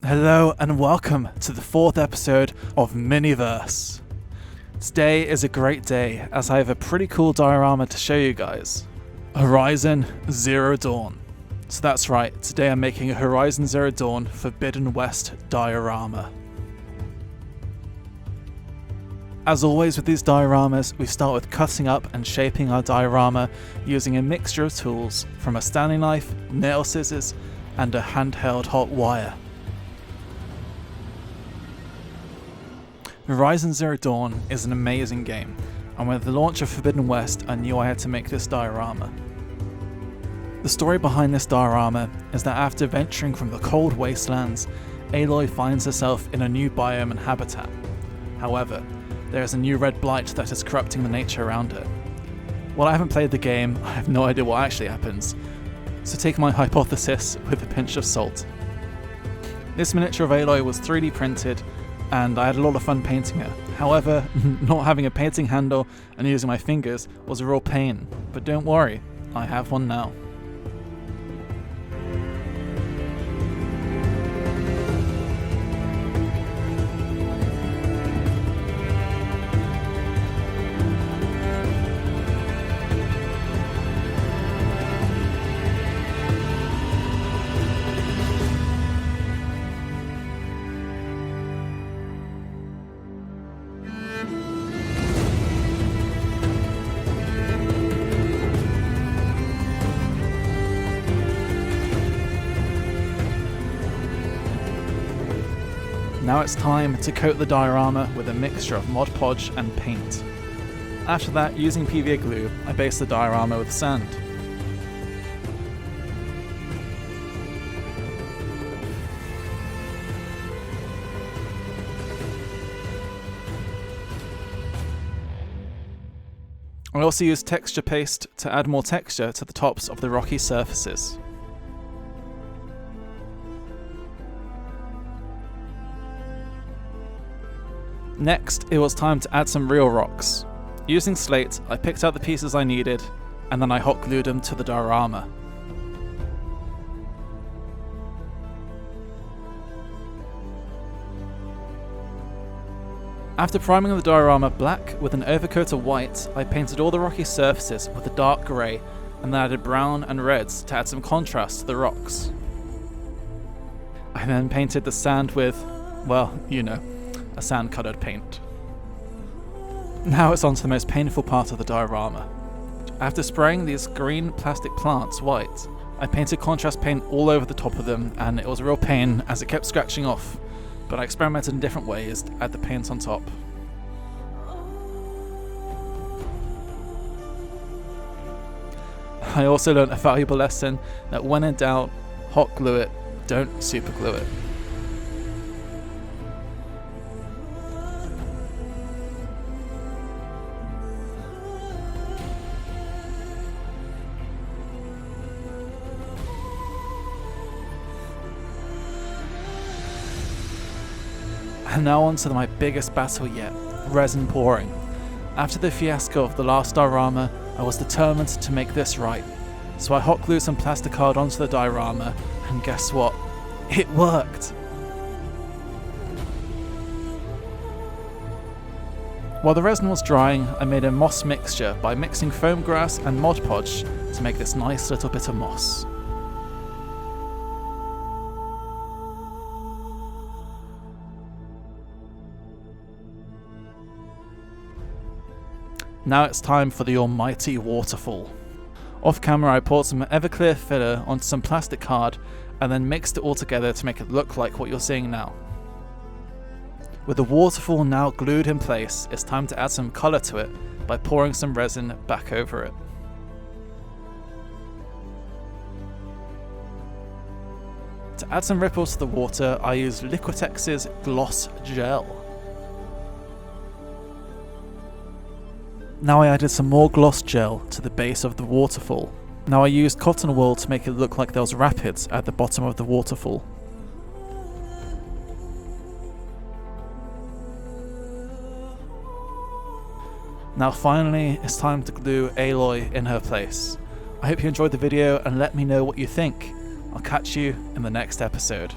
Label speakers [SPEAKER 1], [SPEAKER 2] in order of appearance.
[SPEAKER 1] Hello and welcome to the 4th episode of Miniverse. Today is a great day as I have a pretty cool diorama to show you guys. Horizon Zero Dawn. So that's right, today I'm making a Horizon Zero Dawn Forbidden West diorama. As always with these dioramas, we start with cutting up and shaping our diorama using a mixture of tools from a Stanley knife, nail scissors, and a handheld hot wire. Horizon Zero Dawn is an amazing game, and with the launch of Forbidden West, I knew I had to make this diorama. The story behind this diorama is that after venturing from the cold wastelands, Aloy finds herself in a new biome and habitat. However, there is a new red blight that is corrupting the nature around her. While I haven't played the game, I have no idea what actually happens, so take my hypothesis with a pinch of salt. This miniature of Aloy was 3D printed, and I had a lot of fun painting her. However, not having a painting handle and using my fingers was a real pain, but don't worry, I have one now. Now it's time to coat the diorama with a mixture of Mod Podge and paint. After that, using PVA glue, I base the diorama with sand. I also use texture paste to add more texture to the tops of the rocky surfaces. Next, it was time to add some real rocks. Using slate, I picked out the pieces I needed, and then I hot glued them to the diorama. After priming the diorama black with an overcoat of white, I painted all the rocky surfaces with a dark grey, and then added brown and reds to add some contrast to the rocks. I then painted the sand with, well, you know, a sand-coloured paint. Now it's on to the most painful part of the diorama. After spraying these green plastic plants white, I painted contrast paint all over the top of them, and it was a real pain as it kept scratching off, but I experimented in different ways to add the paint on top. I also learned a valuable lesson that when in doubt, hot glue it, don't super glue it. And now on to my biggest battle yet, resin pouring. After the fiasco of the last diorama, I was determined to make this right. So I hot glued some plasticard onto the diorama, and guess what? It worked! While the resin was drying, I made a moss mixture by mixing foam grass and Mod Podge to make this nice little bit of moss. Now it's time for the almighty waterfall. Off camera I poured some Everclear filler onto some plastic card and then mixed it all together to make it look like what you're seeing now. With the waterfall now glued in place, it's time to add some colour to it by pouring some resin back over it. To add some ripples to the water, I used Liquitex's Gloss Gel. Now I added some more gloss gel to the base of the waterfall. Now I used cotton wool to make it look like there was rapids at the bottom of the waterfall. Now finally, it's time to glue Aloy in her place. I hope you enjoyed the video and let me know what you think. I'll catch you in the next episode.